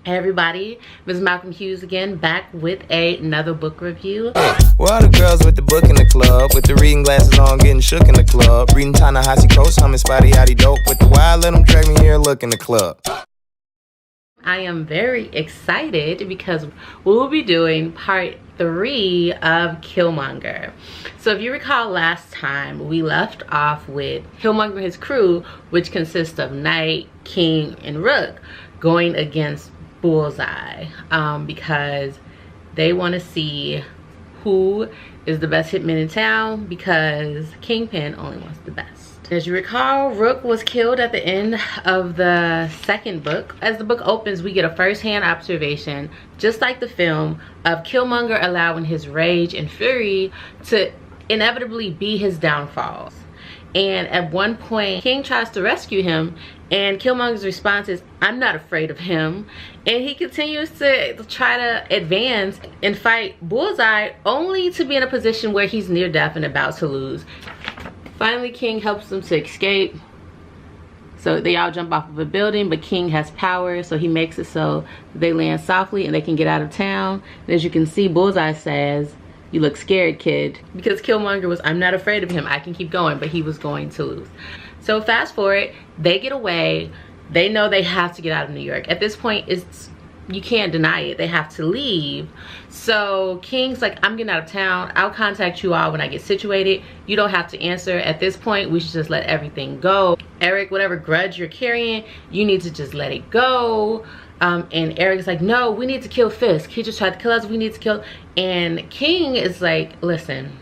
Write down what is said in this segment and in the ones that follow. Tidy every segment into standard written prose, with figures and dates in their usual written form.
Hey everybody, Ms. Malcolm Hughes again, back with another book review. Where are the girls with the book in the club, with the reading glasses on, getting shook in the club, reading Ta-Nehisi Coates, humming Spotty Yachty Dope, with the wild let them drag me here, look in the club. I am very excited because we'll be doing part 3 of Killmonger. So if you recall last time, we left off with Killmonger and his crew, which consists of Knight, King, and Rook, going against Bullseye because they want to see who is the best hitman in town, because Kingpin only wants the best. As you recall, Rook was killed at the end of the second book. As the book opens, we get a first-hand observation, just like the film, of Killmonger allowing his rage and fury to inevitably be his downfall. And at one point, King tries to rescue him, and Killmonger's response is, "I'm not afraid of him." And he continues to try to advance and fight Bullseye, only to be in a position where he's near death and about to lose. Finally, King helps them to escape. So they all jump off of a building, but King has power, so he makes it so they land softly and they can get out of town. And as you can see, Bullseye says, "You look scared, kid." Because Killmonger was, "I'm not afraid of him, I can keep going," but he was going to lose. So fast forward, they get away. They know they have to get out of New York. At this point, you can't deny it. They have to leave. So King's like, "I'm getting out of town. I'll contact you all when I get situated. You don't have to answer. At this point, we should just let everything go. Eric, whatever grudge you're carrying, you need to just let it go." And Eric's like, "No, we need to kill Fisk. He just tried to kill us. We need to kill." And King is like, "Listen,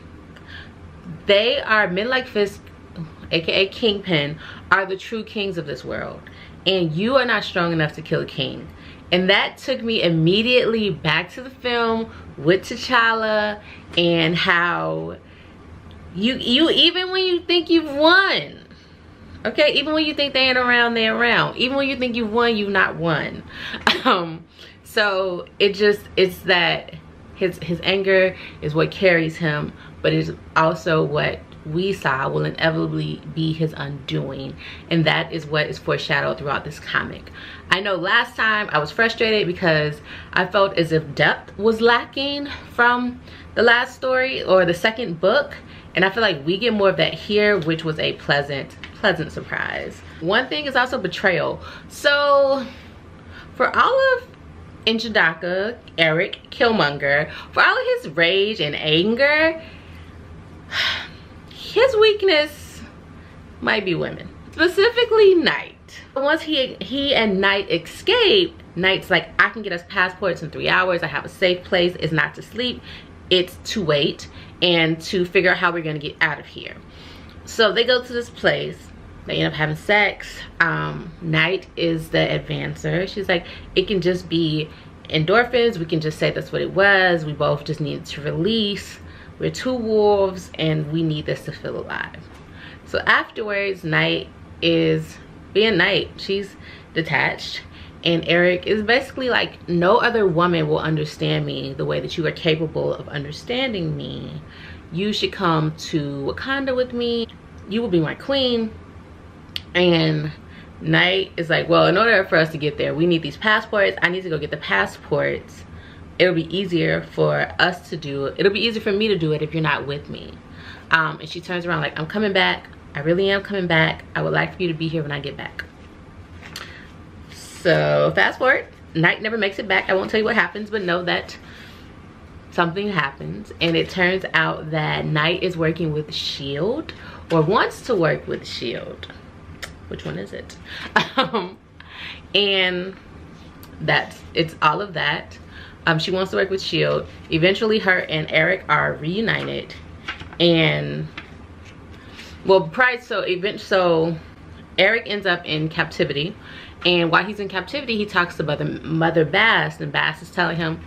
they are men like Fisk, aka Kingpin, are the true kings of this world. And you are not strong enough to kill a king." And that took me immediately back to the film with T'Challa, and how you even when you think you've won, okay, even when you think they ain't around, they're around. Even when you think you've won, you've not won. So it's that his anger is what carries him, but it's also what we saw will inevitably be his undoing, and that is what is foreshadowed throughout this comic. I know last time I was frustrated because I felt as if depth was lacking from the last story or the second book, and I feel like we get more of that here, which was a pleasant surprise. One thing is also betrayal. So for all of N'Jadaka, Eric, Killmonger, for all of his rage and anger, his weakness might be women, specifically Knight. Once he and Knight escape, Knight's like, "I can get us passports in 3 hours. I have a safe place. It's not to sleep, it's to wait and to figure out how we're gonna get out of here." So they go to this place. They end up having sex. Knight is the advancer. She's like, "It can just be endorphins. We can just say that's what it was. We both just needed to release. We're two wolves and we need this to feel alive." So afterwards, Knight is being Knight. She's detached, and Eric is basically like, "No other woman will understand me the way that you are capable of understanding me. You should come to Wakanda with me. You will be my queen." And Knight is like, "Well, in order for us to get there, we need these passports. I need to go get the passports. It'll be easier for us to do it. It'll be easier for me to do it if you're not with me." And she turns around like, "I'm coming back. I really am coming back. I would like for you to be here when I get back." So fast forward, Knight never makes it back. I won't tell you what happens, but know that something happens. And it turns out that Knight is working with S.H.I.E.L.D., or wants to work with S.H.I.E.L.D. Which one is it? And it's all of that. She wants to work with S.H.I.E.L.D. Eventually her and Eric are reunited, and so Eric ends up in captivity, and while he's in captivity, he talks to Mother Bass, and Bass is telling him,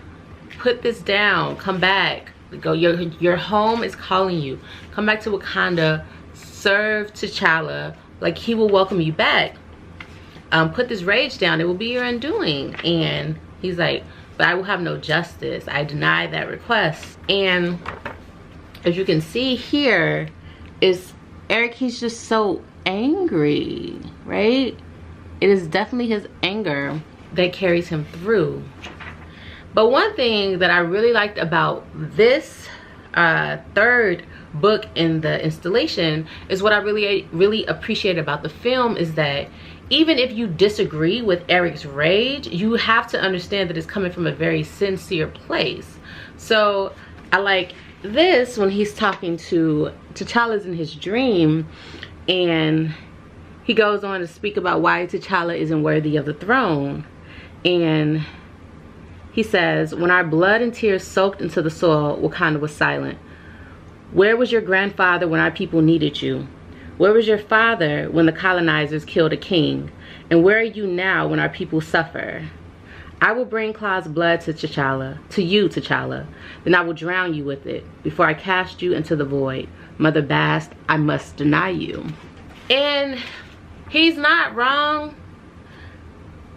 "Put this down, come back, go, your home is calling you, come back to Wakanda, serve T'Challa, like he will welcome you back. Put this rage down, it will be your undoing." And he's like, "But I will have no justice. I deny that request." And as you can see here, is Eric, he's just so angry, right? It is definitely his anger that carries him through. But one thing that I really liked about this third book in the installation is what I really appreciate about the film is that even if you disagree with Eric's rage, you have to understand that it's coming from a very sincere place. So I like this when he's talking to T'Challa's in his dream, and he goes on to speak about why T'Challa isn't worthy of the throne. And he says, when our blood and tears soaked into the soil, Wakanda was silent. Where was your grandfather when our people needed you? Where was your father when the colonizers killed a king? And where are you now when our people suffer? I will bring Claw's blood to T'Challa, to you, T'Challa. Then I will drown you with it before I cast you into the void. Mother Bast, I must deny you. And he's not wrong,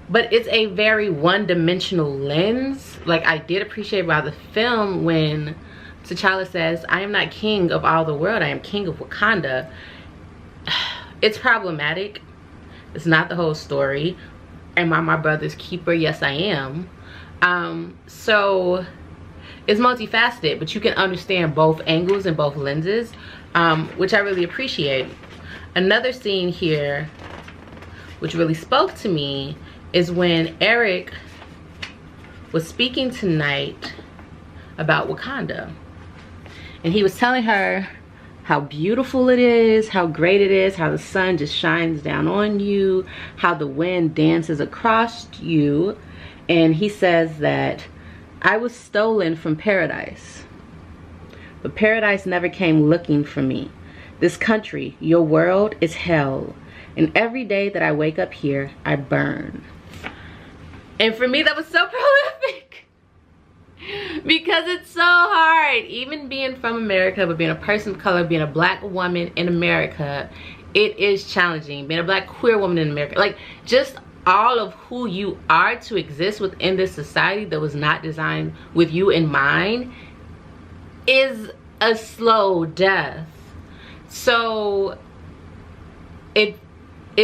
but it's a very one-dimensional lens. Like, I did appreciate about the film when T'Challa says, I am not king of all the world, I am king of Wakanda. It's problematic. It's not the whole story. Am I my brother's keeper? Yes, I am. So it's multifaceted, but you can understand both angles and both lenses, which I really appreciate. Another scene here which really spoke to me is when Eric was speaking tonight about Wakanda, and he was telling her how beautiful it is, how great it is, how the sun just shines down on you, how the wind dances across you. And he says that I was stolen from paradise, but paradise never came looking for me. This country, your world, is hell. And every day that I wake up here, I burn. And for me, that was so prolific. Because it's so hard. Even being from America, but being a person of color, being a black woman in America, it is challenging. Being a black queer woman in America. Like, just all of who you are to exist within this society that was not designed with you in mind is a slow death. So it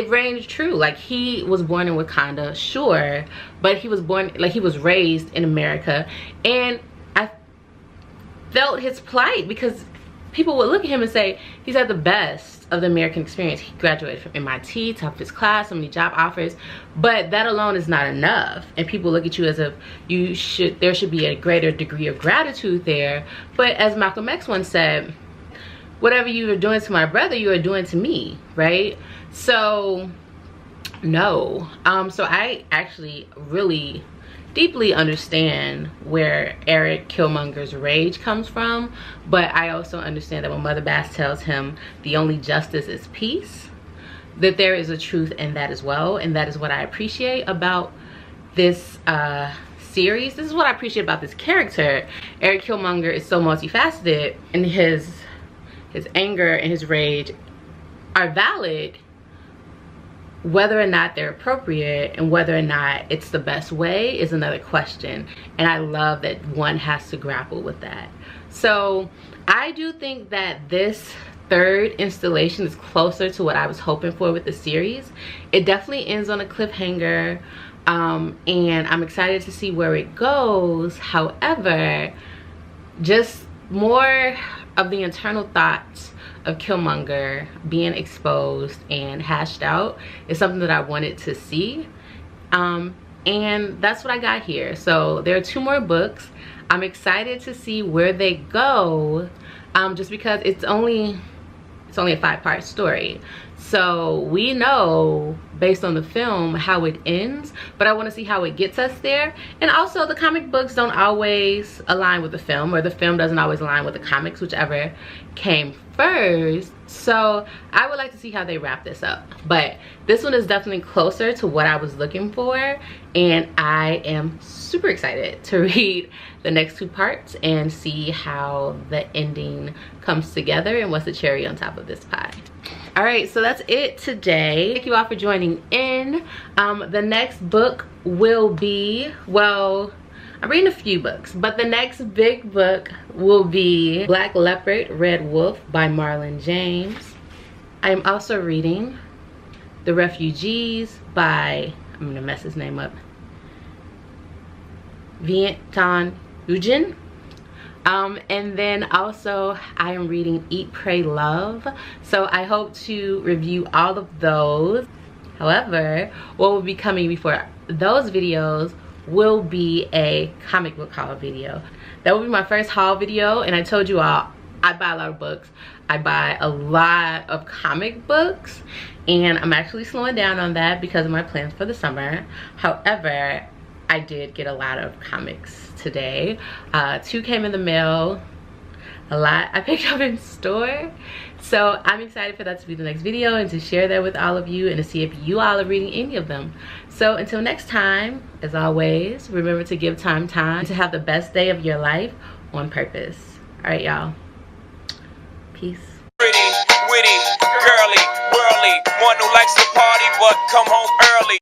rang true. Like, he was born in Wakanda, sure, but he was born, like, he was raised in America, and I felt his plight because people would look at him and say he's had the best of the American experience. He graduated from MIT, top of his class, so many job offers, but that alone is not enough. And people look at you as if there should be a greater degree of gratitude there. But as Malcolm X once said, whatever you are doing to my brother, you are doing to me, right? So no. So I actually really deeply understand where Eric Killmonger's rage comes from, but I also understand that when Mother Bast tells him the only justice is peace, that there is a truth in that as well. And that is what I appreciate about this series. This is what I appreciate about this character. Eric Killmonger is so multifaceted, and his anger and his rage are valid, whether or not they're appropriate and whether or not it's the best way is another question. And I love that one has to grapple with that. So I do think that this third installation is closer to what I was hoping for with the series. It definitely ends on a cliffhanger, and I'm excited to see where it goes. However, just more of the internal thoughts of Killmonger being exposed and hashed out is something that I wanted to see, and that's what I got here. So there are 2 more books. I'm excited to see where they go, just because it's only a 5-part story. So we know based on the film how it ends, but I want to see how it gets us there. And also, the comic books don't always align with the film, or the film doesn't always align with the comics, whichever came first. So I would like to see how they wrap this up. But this one is definitely closer to what I was looking for, and I am super excited to read the next 2 parts and see how the ending comes together and what's the cherry on top of this pie. All right, so that's it today. Thank you all for joining in. The next book will be, well, I'm reading a few books, but the next big book will be Black Leopard, Red Wolf by Marlon James. I am also reading The Refugees by, I'm gonna mess his name up, Vietnam Ujin. And then also I am reading Eat, Pray, Love. So I hope to review all of those. However, what will be coming before those videos will be a comic book haul video. That will be my first haul video, and I told you all I buy a lot of books. I buy a lot of comic books, and I'm actually slowing down on that because of my plans for the summer. However, I did get a lot of comics today. 2 came in the mail. A lot I picked up in store. So I'm excited for that to be the next video and to share that with all of you and to see if you all are reading any of them. So until next time, as always, remember to give time and to have the best day of your life on purpose. All right, y'all. Peace. Pretty, witty, girly, whirly, one who likes to party but come home early.